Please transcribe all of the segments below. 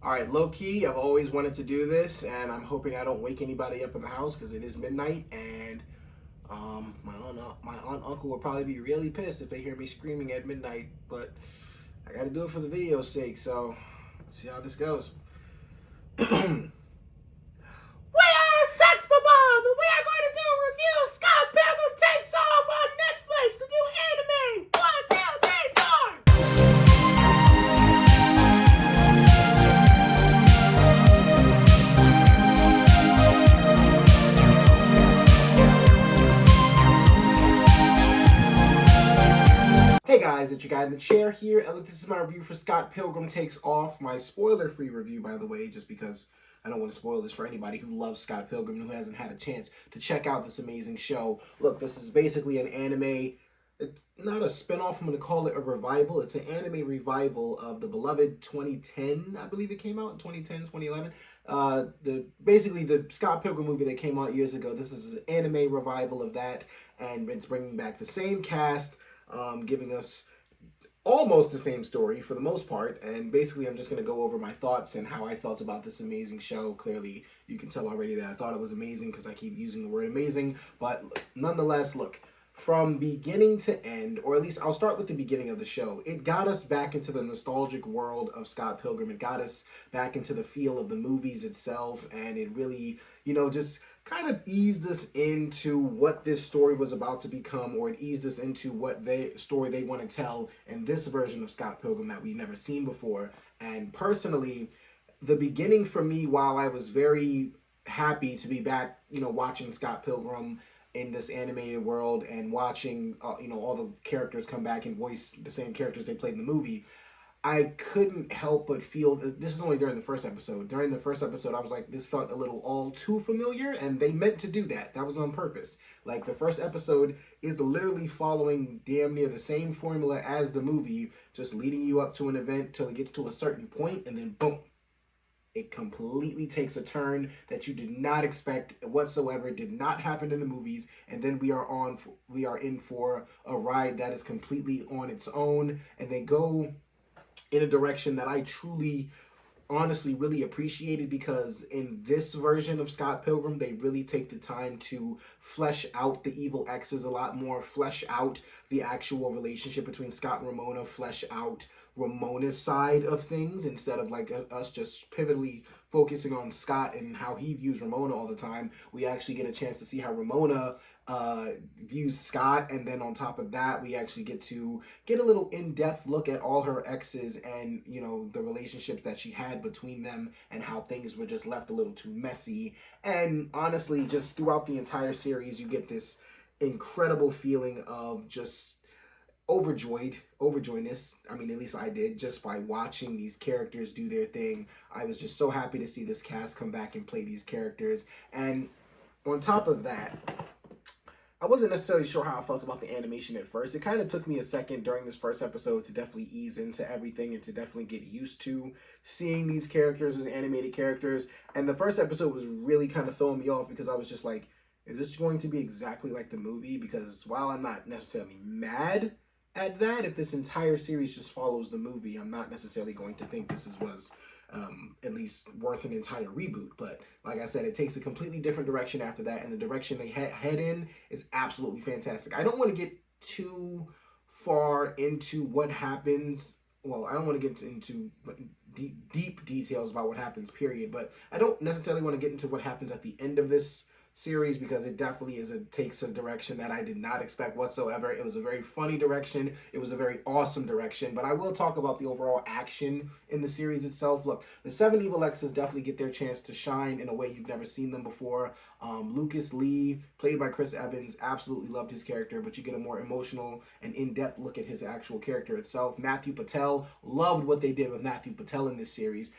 All right, low key, I've always wanted to do this, and I'm hoping I don't wake anybody up in the house because it is midnight, and my aunt and uncle will probably be really pissed if they hear me screaming at midnight. But I got to do it for the video's sake, so let's see how this goes. We are Sex Bomb, and we are going to do a review. Scott Pilgrim takes off on Netflix to do anime. 1, 2, 3, 4. Hey guys, it's your guy in the chair here, and look, this is my review for Scott Pilgrim Takes Off. My spoiler-free review, by the way, just because I don't want to spoil this for anybody who loves Scott Pilgrim and who hasn't had a chance to check out this amazing show. Look, this is basically an anime. It's not a spinoff, I'm going to call it a revival. It's an anime revival of the beloved 2010, I believe it came out in 2010, 2011. Basically the Scott Pilgrim movie that came out years ago. This is an anime revival of that, and it's bringing back the same cast, giving us almost the same story for the most part. And basically, I'm just going to go over my thoughts and how I felt about this amazing show. Clearly, you can tell already that I thought it was amazing because I keep using the word amazing. But nonetheless, look, from beginning to end, or at least I'll start with the beginning of the show, it got us back into the nostalgic world of Scott Pilgrim. It got us back into the feel of the movies itself, and it really, just kind of eased us into what this story was about to become, or it eased us into what story they want to tell in this version of Scott Pilgrim that we've never seen before. And personally, the beginning for me, while I was very happy to be back, watching Scott Pilgrim in this animated world and watching, all the characters come back and voice the same characters they played in the movie, I couldn't help but feel, this is only during the first episode. During the first episode, I was like, this felt a little all too familiar, and they meant to do that. That was on purpose. Like, the first episode is literally following damn near the same formula as the movie, just leading you up to an event till it gets to a certain point, and then boom, it completely takes a turn that you did not expect whatsoever. It did not happen in the movies, and then we are in for a ride that is completely on its own, and they go in a direction that I truly, honestly, really appreciated, because in this version of Scott Pilgrim, they really take the time to flesh out the evil exes a lot more, flesh out the actual relationship between Scott and Ramona, flesh out Ramona's side of things, instead of like us just pivotally focusing on Scott and how he views Ramona all the time. We actually get a chance to see how Ramona views Scott, and then on top of that, we actually get a little in-depth look at all her exes and the relationships that she had between them, and how things were just left a little too messy. And honestly, just throughout the entire series, you get this incredible feeling of just overjoyness. I mean, at least I did, just by watching these characters do their thing. I was just so happy to see this cast come back and play these characters. And on top of that, I wasn't necessarily sure how I felt about the animation at first. It kind of took me a second during this first episode to definitely ease into everything and to definitely get used to seeing these characters as animated characters. And the first episode was really kind of throwing me off, because I was just like, is this going to be exactly like the movie? Because while I'm not necessarily mad at that, if this entire series just follows the movie, I'm not necessarily going to think this was at least worth an entire reboot. But like I said, it takes a completely different direction after that, and the direction they head in is absolutely fantastic. I don't want to get too far into what happens. Well, I don't want to get into deep details about what happens, period. But I don't necessarily want to get into what happens at the end of this series, because it definitely takes a direction that I did not expect whatsoever. It was a very funny direction. It was a very awesome direction. But I will talk about the overall action in the series itself. Look, the 7 evil exes definitely get their chance to shine in a way you've never seen them before. Lucas Lee, played by Chris Evans, absolutely loved his character, but you get a more emotional and in-depth look at his actual character itself. Matthew Patel, loved what they did with Matthew Patel in this series.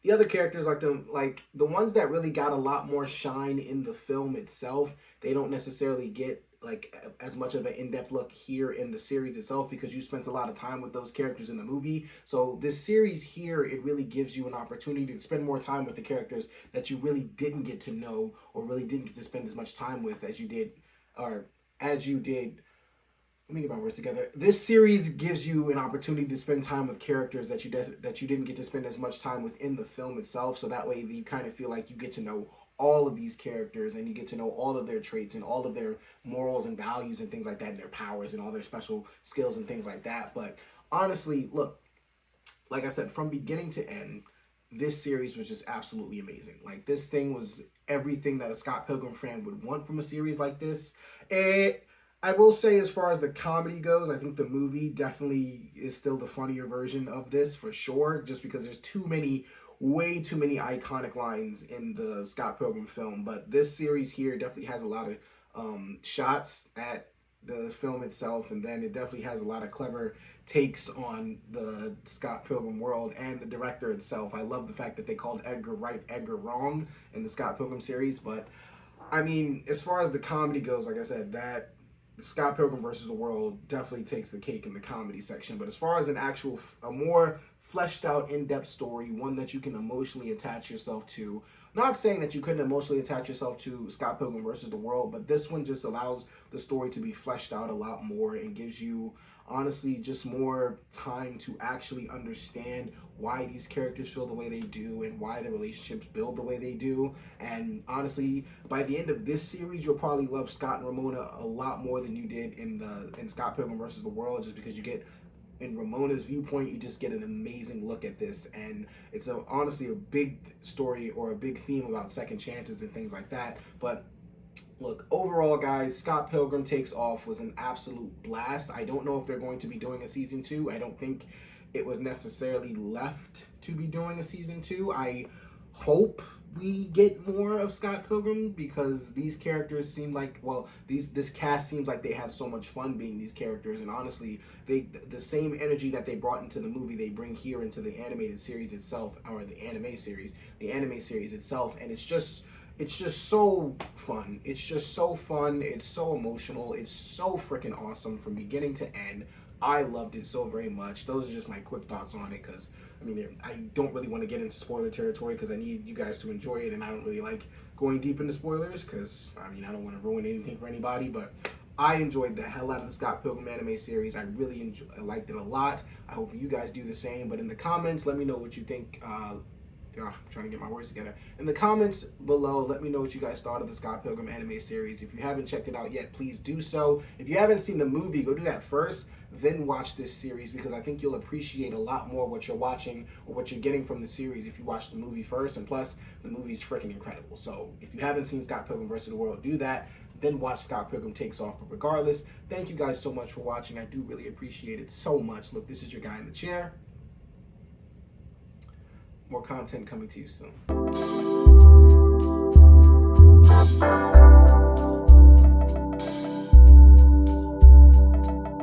The other characters, like the ones that really got a lot more shine in the film itself, they don't necessarily get like as much of an in-depth look here in the series itself, because you spent a lot of time with those characters in the movie. So this series here, it really gives you an opportunity to spend more time with the characters that you really didn't get to know, or really didn't get to spend as much time with as you did let me get my words together. This series gives you an opportunity to spend time with characters that you didn't get to spend as much time with in the film itself. So that way you kind of feel like you get to know all of these characters and you get to know all of their traits and all of their morals and values and things like that, and their powers and all their special skills and things like that. But honestly, look, like I said, from beginning to end, this series was just absolutely amazing. Like, this thing was everything that a Scott Pilgrim fan would want from a series like this. I will say, as far as the comedy goes, I think the movie definitely is still the funnier version of this for sure, just because there's way too many iconic lines in the Scott Pilgrim film. But this series here definitely has a lot of shots at the film itself, and then it definitely has a lot of clever takes on the Scott Pilgrim world and the director itself. I love the fact that they called Edgar Wright Edgar Wrong in the Scott Pilgrim series. But I mean, as far as the comedy goes, like I said, that Scott Pilgrim versus the World definitely takes the cake in the comedy section. But as far as a more fleshed out, in-depth story, one that you can emotionally attach yourself to, not saying that you couldn't emotionally attach yourself to Scott Pilgrim versus the World, but this one just allows the story to be fleshed out a lot more and gives you, honestly, just more time to actually understand why these characters feel the way they do and why the relationships build the way they do. And honestly, by the end of this series, you'll probably love Scott and Ramona a lot more than you did in Scott Pilgrim versus the World, just because you get, in Ramona's viewpoint, you just get an amazing look at this, and it's honestly a big story or a big theme about second chances and things like that. But look, overall, guys, Scott Pilgrim Takes Off was an absolute blast. I don't know if they're going to be doing a season 2. I don't think it was necessarily left to be doing a season 2. I hope we get more of Scott Pilgrim, because these characters seem like, well, this cast seems like they have so much fun being these characters, and honestly, the same energy that they brought into the movie, they bring here into the animated series itself, or the anime series itself, and it's just so fun. It's just so fun. It's so emotional. It's so freaking awesome from beginning to end. I loved it so very much. Those are just my quick thoughts on it, because I mean, I don't really want to get into spoiler territory because I need you guys to enjoy it, and I don't really like going deep into spoilers because, I mean, I don't want to ruin anything for anybody. But I enjoyed the hell out of the Scott Pilgrim anime series. I really liked it a lot. I hope you guys do the same. But in the comments, let me know what you think. I'm trying to get my words together. In the comments below, let me know what you guys thought of the Scott Pilgrim anime series. If you haven't checked it out yet, please do so. If you haven't seen the movie, go do that first, then watch this series, because I think you'll appreciate a lot more what you're watching or what you're getting from the series if you watch the movie first. And plus, the movie's freaking incredible. So if you haven't seen Scott Pilgrim vs. the World, do that. Then watch Scott Pilgrim Takes Off. But regardless, thank you guys so much for watching. I do really appreciate it so much. Look, this is your guy in the chair. More content coming to you soon.